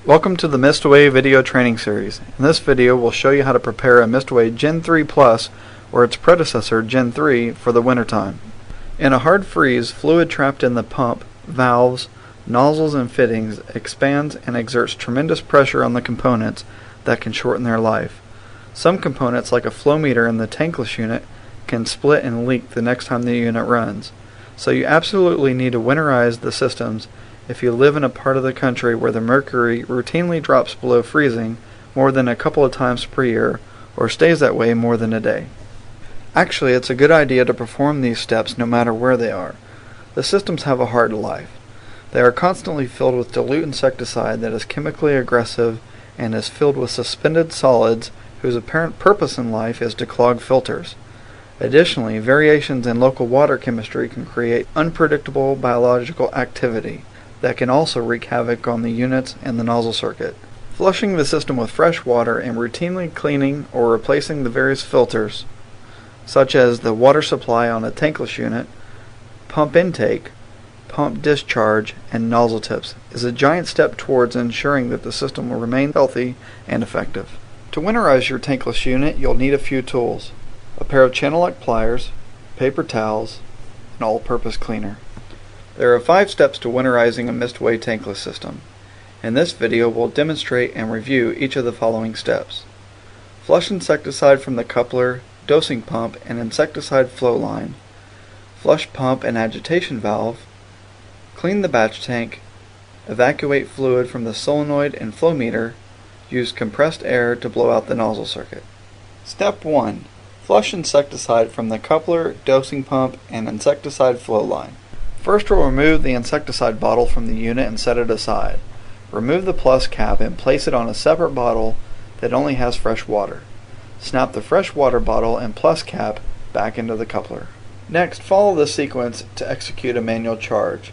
Welcome to the MistAway video training series. In this video we'll show you how to prepare a MistAway Gen 3 Plus or its predecessor Gen 3 for the wintertime. In a hard freeze, fluid trapped in the pump, valves, nozzles and fittings expands and exerts tremendous pressure on the components that can shorten their life. Some components like a flow meter in the tankless unit can split and leak the next time the unit runs. So you absolutely need to winterize the systems if you live in a part of the country where the mercury routinely drops below freezing more than a couple of times per year or stays that way more than a day. Actually, it's a good idea to perform these steps no matter where they are. The systems have a hard life. They are constantly filled with dilute insecticide that is chemically aggressive and is filled with suspended solids whose apparent purpose in life is to clog filters. Additionally, variations in local water chemistry can create unpredictable biological activity that can also wreak havoc on the units and the nozzle circuit. Flushing the system with fresh water and routinely cleaning or replacing the various filters, such as the water supply on a tankless unit, pump intake, pump discharge, and nozzle tips, is a giant step towards ensuring that the system will remain healthy and effective. To winterize your tankless unit, you'll need a few tools: a pair of channel-lock pliers, paper towels, and all-purpose cleaner. There are 5 steps to winterizing a MistAway tankless system. In this video we'll demonstrate and review each of the following steps. Flush insecticide from the coupler, dosing pump, and insecticide flow line. Flush pump and agitation valve. Clean the batch tank. Evacuate fluid from the solenoid and flow meter. Use compressed air to blow out the nozzle circuit. Step 1. Flush insecticide from the coupler, dosing pump, and insecticide flow line. First, we'll remove the insecticide bottle from the unit and set it aside. Remove the plus cap and place it on a separate bottle that only has fresh water. Snap the fresh water bottle and plus cap back into the coupler. Next, follow this sequence to execute a manual charge.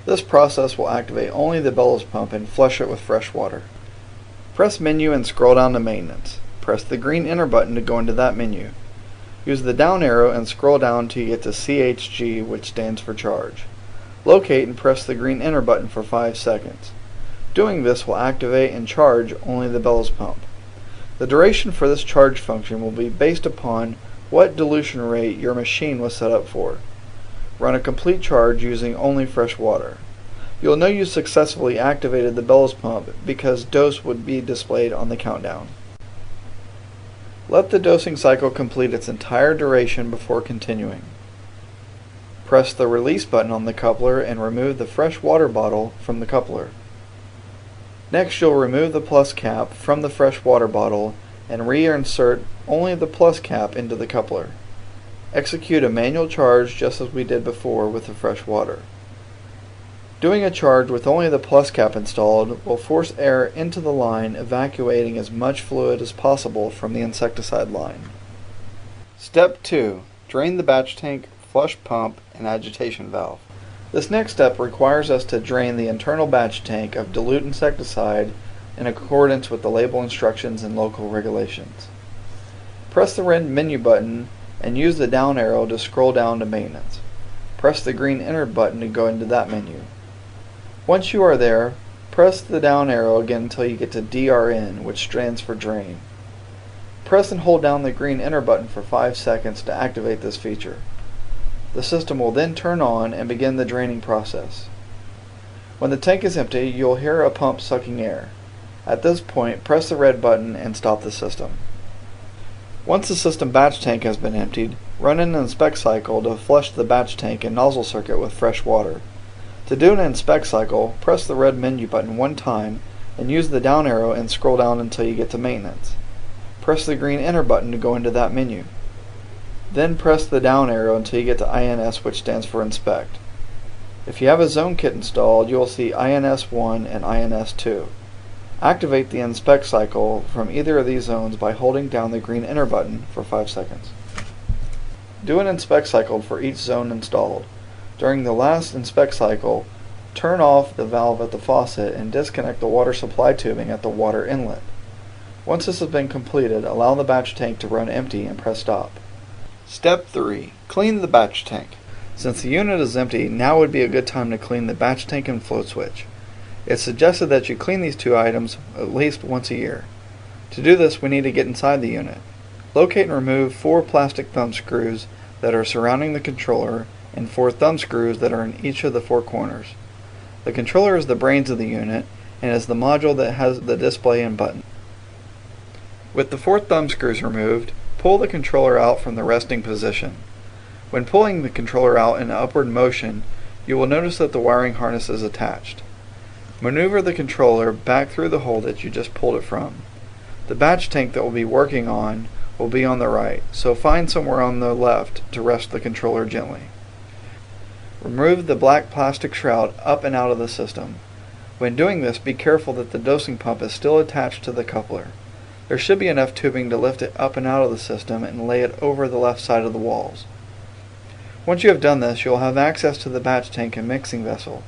This process will activate only the bellows pump and flush it with fresh water. Press menu and scroll down to maintenance. Press the green enter button to go into that menu. Use the down arrow and scroll down until you get to CHG, which stands for charge. Locate and press the green enter button for 5 seconds. Doing this will activate and charge only the bellows pump. The duration for this charge function will be based upon what dilution rate your machine was set up for. Run a complete charge using only fresh water. You'll know you successfully activated the bellows pump because dose would be displayed on the countdown. Let the dosing cycle complete its entire duration before continuing. Press the release button on the coupler and remove the fresh water bottle from the coupler. Next, you'll remove the plus cap from the fresh water bottle and reinsert only the plus cap into the coupler. Execute a manual charge just as we did before with the fresh water. Doing a charge with only the plus cap installed will force air into the line, evacuating as much fluid as possible from the insecticide line. Step 2. Drain the batch tank, flush pump, and agitation valve. This next step requires us to drain the internal batch tank of dilute insecticide in accordance with the label instructions and local regulations. Press the red menu button and use the down arrow to scroll down to maintenance. Press the green enter button to go into that menu. Once you are there, press the down arrow again until you get to DRN, which stands for drain. Press and hold down the green enter button for 5 seconds to activate this feature. The system will then turn on and begin the draining process. When the tank is empty, you'll hear a pump sucking air. At this point, press the red button and stop the system. Once the system batch tank has been emptied, run an inspect cycle to flush the batch tank and nozzle circuit with fresh water. To do an inspect cycle, press the red menu button 1 time and use the down arrow and scroll down until you get to maintenance. Press the green enter button to go into that menu. Then press the down arrow until you get to INS, which stands for inspect. If you have a zone kit installed, you will see INS1 and INS2. Activate the inspect cycle from either of these zones by holding down the green enter button for 5 seconds. Do an inspect cycle for each zone installed. During the last inspect cycle, turn off the valve at the faucet and disconnect the water supply tubing at the water inlet. Once this has been completed, allow the batch tank to run empty and press stop. Step 3. Clean the batch tank. Since the unit is empty, now would be a good time to clean the batch tank and float switch. It's suggested that you clean these two items at least once a year. To do this, we need to get inside the unit. Locate and remove 4 plastic thumb screws that are surrounding the controller and 4 thumb screws that are in each of the 4 corners. The controller is the brains of the unit and is the module that has the display and button. With the 4 thumb screws removed, pull the controller out from the resting position. When pulling the controller out in upward motion, you will notice that the wiring harness is attached. Maneuver the controller back through the hole that you just pulled it from. The batch tank that we'll be working on will be on the right, so find somewhere on the left to rest the controller gently. Remove the black plastic shroud up and out of the system. When doing this, be careful that the dosing pump is still attached to the coupler. There should be enough tubing to lift it up and out of the system and lay it over the left side of the walls. Once you have done this, you'll have access to the batch tank and mixing vessel.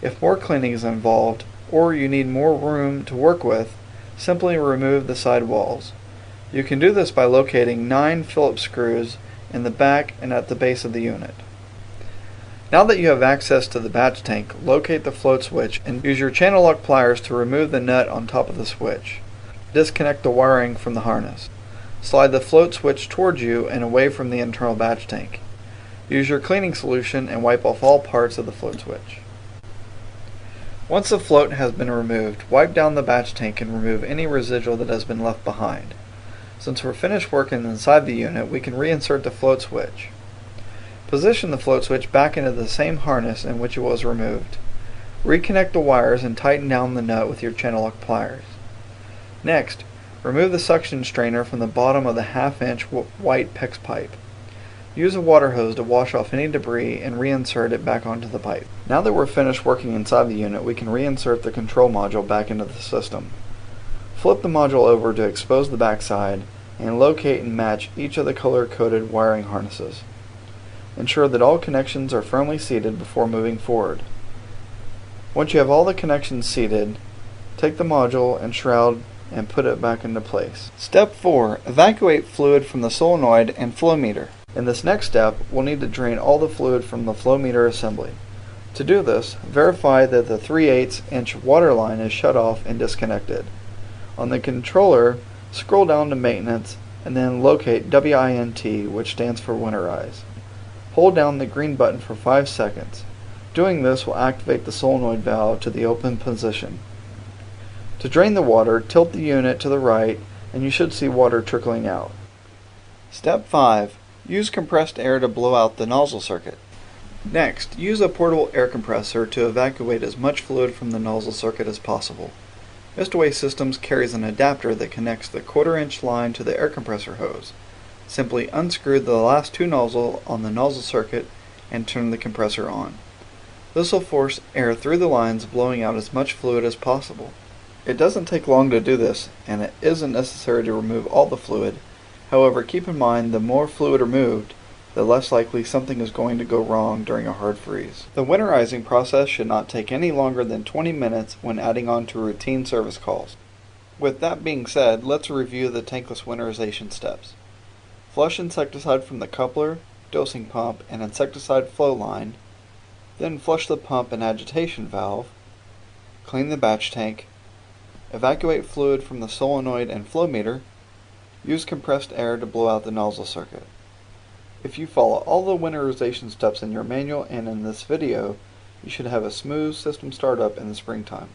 If more cleaning is involved, or you need more room to work with, simply remove the side walls. You can do this by locating 9 Phillips screws in the back and at the base of the unit. Now that you have access to the batch tank, locate the float switch and use your channel lock pliers to remove the nut on top of the switch. Disconnect the wiring from the harness. Slide the float switch towards you and away from the internal batch tank. Use your cleaning solution and wipe off all parts of the float switch. Once the float has been removed, wipe down the batch tank and remove any residual that has been left behind. Since we're finished working inside the unit, we can reinsert the float switch. Position the float switch back into the same harness in which it was removed. Reconnect the wires and tighten down the nut with your channel lock pliers. Next, remove the suction strainer from the bottom of the 1/2-inch white PEX pipe. Use a water hose to wash off any debris and reinsert it back onto the pipe. Now that we're finished working inside the unit, we can reinsert the control module back into the system. Flip the module over to expose the backside and locate and match each of the color-coded wiring harnesses. Ensure that all connections are firmly seated before moving forward. Once you have all the connections seated, take the module and shroud and put it back into place. Step 4. Evacuate fluid from the solenoid and flow meter. In this next step, we'll need to drain all the fluid from the flow meter assembly. To do this, verify that the 3/8-inch water line is shut off and disconnected. On the controller, scroll down to Maintenance and then locate WINT, which stands for Winterize. Hold down the green button for 5 seconds. Doing this will activate the solenoid valve to the open position. To drain the water, tilt the unit to the right and you should see water trickling out. Step 5. Use compressed air to blow out the nozzle circuit. Next, use a portable air compressor to evacuate as much fluid from the nozzle circuit as possible. MistAway Systems carries an adapter that connects the 1/4-inch line to the air compressor hose. Simply unscrew the last 2 nozzles on the nozzle circuit and turn the compressor on. This will force air through the lines, blowing out as much fluid as possible. It doesn't take long to do this, and it isn't necessary to remove all the fluid. However, keep in mind the more fluid removed, the less likely something is going to go wrong during a hard freeze. The winterizing process should not take any longer than 20 minutes when adding on to routine service calls. With that being said, let's review the tankless winterization steps. Flush insecticide from the coupler, dosing pump, and insecticide flow line. Then flush the pump and agitation valve. Clean the batch tank. Evacuate fluid from the solenoid and flow meter. Use compressed air to blow out the nozzle circuit. If you follow all the winterization steps in your manual and in this video, you should have a smooth system startup in the springtime.